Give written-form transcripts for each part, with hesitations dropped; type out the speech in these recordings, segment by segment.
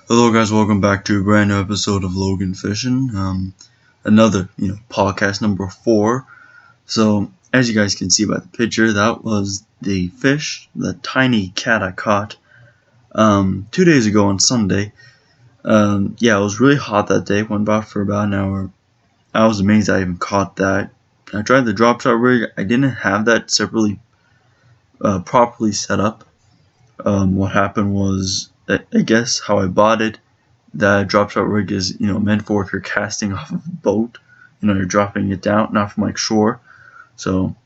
Hello guys, welcome back to a brand new episode of Logan Fishing. Another, podcast number 4. So, as you guys can see by the picture, that was the fish, the tiny cat I caught 2 days ago on Sunday. It was really hot that day, went about for about an hour. I was amazed I even caught that. I tried the drop shot rig, I didn't have that separately, properly set up. What happened was, I guess how I bought it, that drop shot rig is meant for if you're casting off of a boat, you're dropping it down, not from like shore. So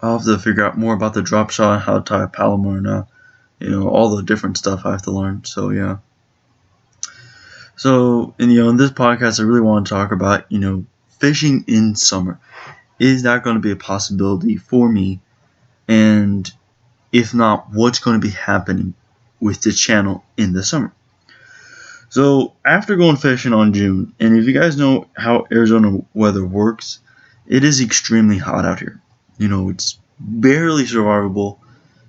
I'll have to figure out more about the drop shot, how to tie a Palomar now, all the different stuff I have to learn. So yeah. So in this podcast I really want to talk about fishing in summer. Is that going to be a possibility for me? And if not, what's going to be happening with the channel in the summer? So after going fishing on June, and if you guys know how Arizona weather works, it is extremely hot out here. It's barely survivable.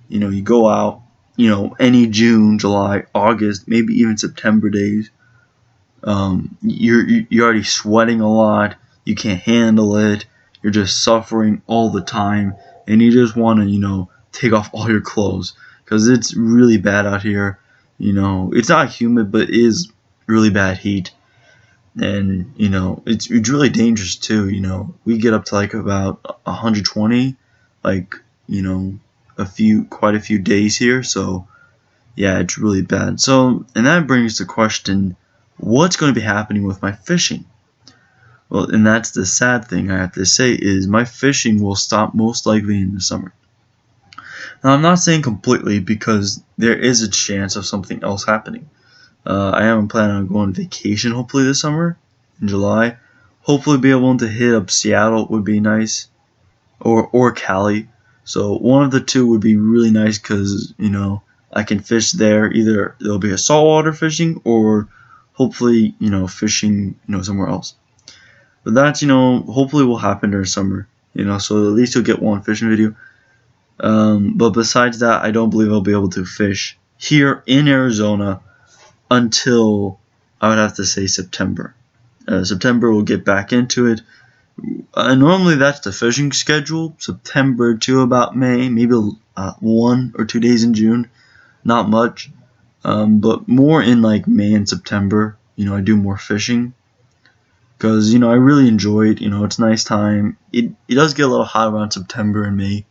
You go out, any June, July, August, maybe even September days. You're already sweating a lot. You can't handle it. You're just suffering all the time, and you just want to, take off all your clothes because it's really bad out here. It's not humid, but it is really bad heat, and it's really dangerous too. We get up to like about 120, like quite a few days here. So yeah, it's really bad. So, and that brings the question, what's going to be happening with my fishing? Well, and that's the sad thing I have to say, is my fishing will stop most likely in the summer. Now, I'm not saying completely, because there is a chance of something else happening. I am planning on going on vacation hopefully this summer, in July. Hopefully be able to hit up Seattle would be nice, or Cali. So one of the two would be really nice, because I can fish there. Either there'll be a saltwater fishing, or hopefully fishing somewhere else. But that's hopefully will happen during summer. So at least you'll get one fishing video. But besides that, I don't believe I'll be able to fish here in Arizona until, I would have to say, September. September we'll get back into it. Normally that's the fishing schedule, September to about May, maybe 1 or 2 days in June, not much, but more in like May and September. I do more fishing because I really enjoy it. It's a nice time. It does get a little hot around September and May,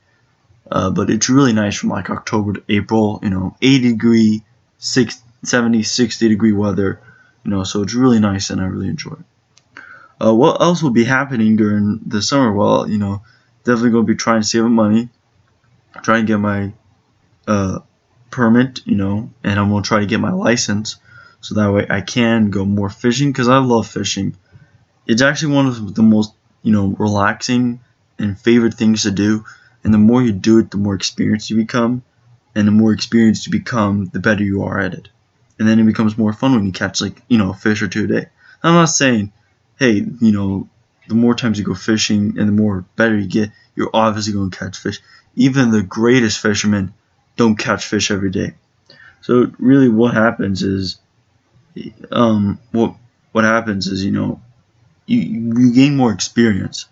but it's really nice from like October to April. 80 degree, 70, 60 degree weather. So it's really nice and I really enjoy it. What else will be happening during the summer? Well, definitely going to be trying to save up money, trying to get my permit, and I'm going to try to get my license, so that way I can go more fishing, because I love fishing. It's actually one of the most, relaxing and favorite things to do, and the more you do it, the more experienced you become, and the more experienced you become, the better you are at it. And then it becomes more fun when you catch like, a fish or two a day. I'm not saying, hey, the more times you go fishing and the more better you get, you're obviously going to catch fish. Even the greatest fishermen don't catch fish every day. So really, what happens is, what happens is, you gain more experience,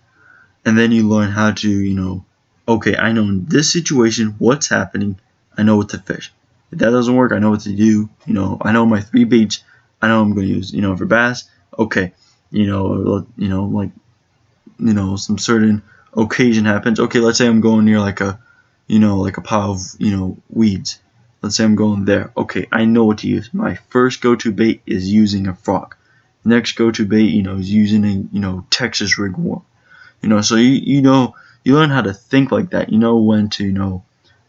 and then you learn how to, okay, I know in this situation what's happening. I know what to fish. If that doesn't work, I know what to do. I know my 3 baits. I know I'm going to use. For bass, okay. Like, some certain occasion happens. Okay, let's say I'm going near like a pile of, weeds. Let's say I'm going there. Okay, I know what to use. My first go-to bait is using a frog. Next go-to bait, is using a, Texas rig worm. So you learn how to think like that. You know when to,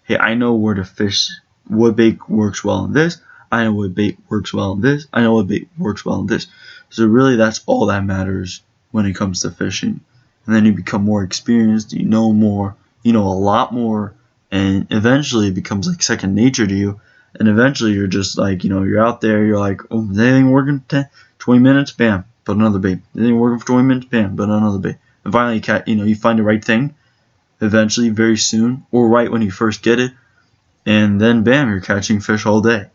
hey, I know where to fish. What bait works well in this? I know what bait works well in this. I know what bait works well in this. So really, that's all that matters when it comes to fishing. And then you become more experienced. You know more. A lot more. And eventually, it becomes like second nature to you. And eventually, you're just like, you're out there. You're like, oh, is anything working? 20 minutes, bam, put another bait. Anything working for 20 minutes, bam, put another bait. And finally, you find the right thing. Eventually, very soon, or right when you first get it, and then bam, you're catching fish all day.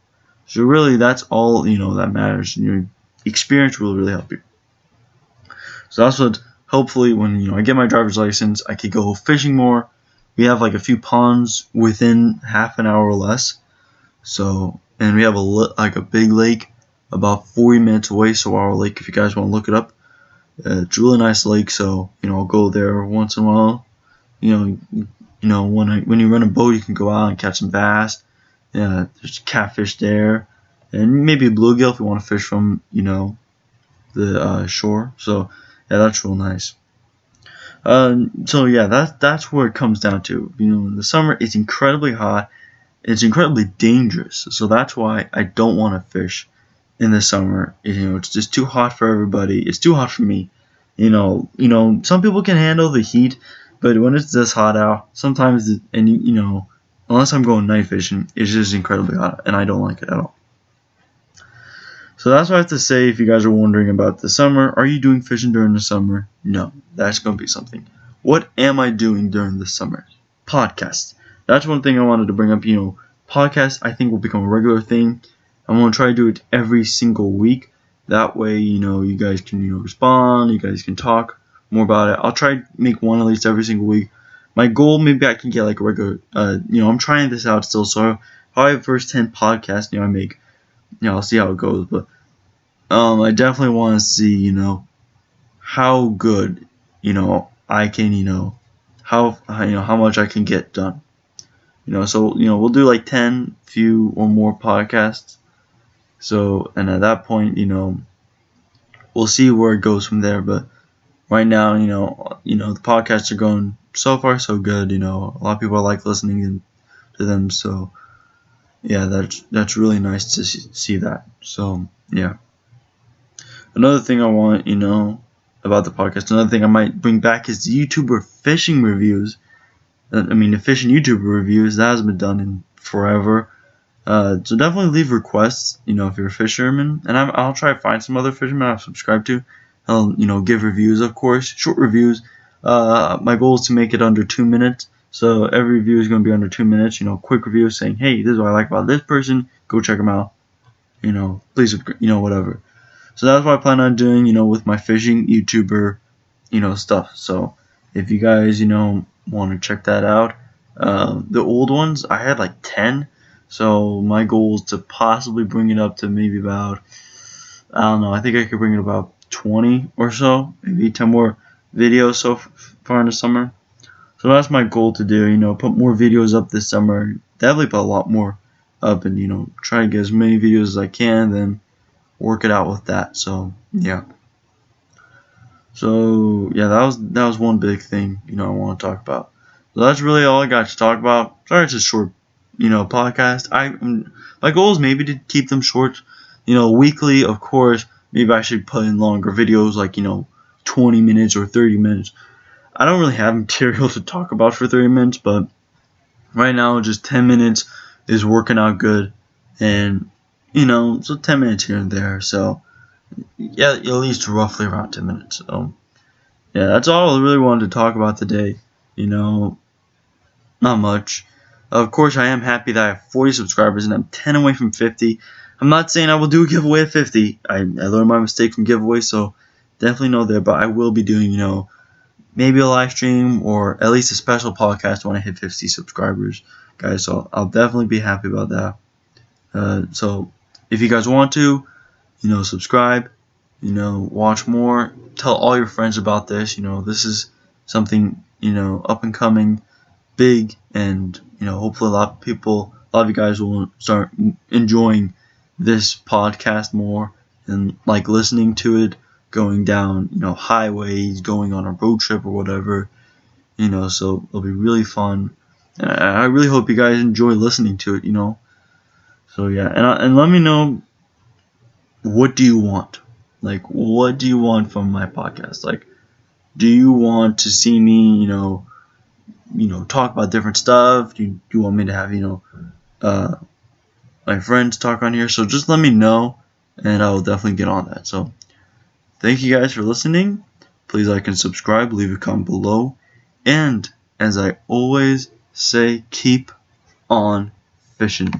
So really, that's all that matters, and your experience will really help you. So that's what hopefully when I get my driver's license, I could go fishing more. We have like a few ponds within half an hour or less. So and we have a big lake about 40 minutes away. Saguaro Lake, if you guys want to look it up. It's a really nice lake, so I'll go there once in a while. When you run a boat, you can go out and catch some bass. Yeah, there's catfish there, and maybe a bluegill if you want to fish from the shore. So yeah, that's real nice. So yeah, that's where it comes down to. In the summer, it's incredibly hot. It's incredibly dangerous. So that's why I don't want to fish in the summer. It's just too hot for everybody. It's too hot for me. Some people can handle the heat, but when it's this hot out, sometimes unless I'm going night fishing, it's just incredibly hot, and I don't like it at all. So that's what I have to say. If you guys are wondering about the summer, are you doing fishing during the summer? No, that's going to be something. What am I doing during the summer? Podcasts. That's one thing I wanted to bring up. Podcasts I think will become a regular thing. I'm going to try to do it every single week. That way, you guys can, respond. You guys can talk more about it. I'll try to make one at least every single week. My goal, maybe I can get like a regular, I'm trying this out still. So probably the first 10 podcasts, I make, I'll see how it goes. But I definitely want to see, how good, I can, how much I can get done. So we'll do like 10, few or more podcasts. So and at that point, we'll see where it goes from there. But right now, the podcasts are going so far so good. A lot of people like listening to them. So yeah, that's really nice to see that. So yeah. Another thing I want about the podcast, another thing I might bring back is the YouTuber fishing reviews. The fishing YouTuber reviews, that hasn't been done in forever. So definitely leave requests, if you're a fisherman, and I'll try to find some other fishermen I've subscribed to. I'll, give reviews, of course, short reviews. My goal is to make it under 2 minutes, so every review is going to be under 2 minutes. Quick review saying, hey, this is what I like about this person. Go check them out. Please, whatever. So that's what I plan on doing, with my fishing YouTuber, stuff. So if you guys, want to check that out, the old ones I had like 10. So my goal is to possibly bring it up to maybe about, I don't know, I think I could bring it about 20 or so, maybe 10 more videos so far in the summer. So that's my goal to do, put more videos up this summer, definitely put a lot more up, and try to get as many videos as I can, then work it out with that. So yeah. So yeah, that was one big thing, I want to talk about. So that's really all I got to talk about. Sorry it's a short, podcast. My goal is maybe to keep them short, weekly, of course. Maybe I should put in longer videos, like 20 minutes or 30 minutes. I don't really have material to talk about for 30 minutes, but right now just 10 minutes is working out good, and so 10 minutes here and there. So yeah, at least roughly around 10 minutes. So yeah, that's all I really wanted to talk about today. Not much. Of course, I am happy that I have 40 subscribers and I'm 10 away from 50. I'm not saying I will do a giveaway at 50. I learned my mistake from giveaways, so definitely know there. But I will be doing, maybe a live stream or at least a special podcast when I hit 50 subscribers, guys. So I'll definitely be happy about that. So if you guys want to, subscribe, watch more, tell all your friends about this. This is something, up and coming, big, and hopefully a lot of you guys will start enjoying this podcast more and like listening to it, going down highways, going on a road trip or whatever. So it'll be really fun. And I really hope you guys enjoy listening to it. So yeah, and let me know, what do you want? Like, what do you want from my podcast? Like, do you want to see me, talk about different stuff? Do you want me to have, my friends talk on here? So just let me know, and I'll definitely get on that. So thank you guys for listening. Please like and subscribe, leave a comment below, and as I always say, keep on fishing.